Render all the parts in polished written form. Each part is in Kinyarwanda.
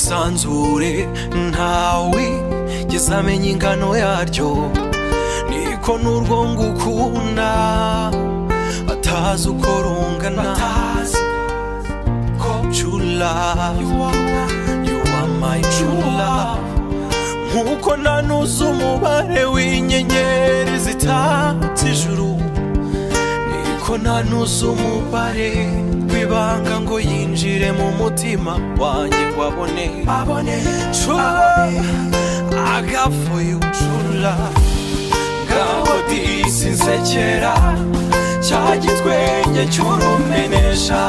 bwisanzure ntawe gezamenye ingano yaryo niko n'urwo ngukunda batazi uko rungana batazi ko true love you are my true love nkuko nanuze umubare w'inyenyeri zitatse ijuru niko nanuze umubare w'ibanga ngo yinjire mu mutima wanjye wabone true I got for you true love ngaho disi nsekera cya gitwenge cy'urumenesha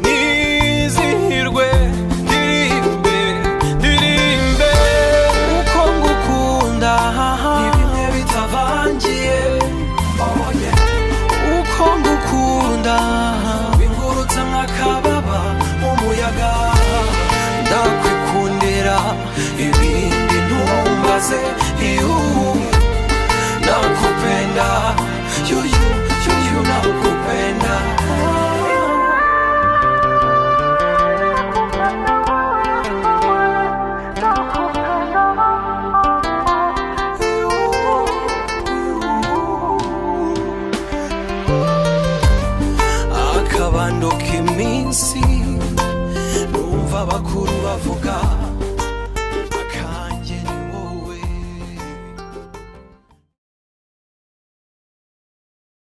nizihirwe ndirimbe uko ngukunda ibimwe bitavangiye uko ngukunda bingurutse nk'akababa umuyaga ndakwikundira ibindi ntumbaze nakupenda you nakupenda akabando k'iminsi numva bakuru bavuga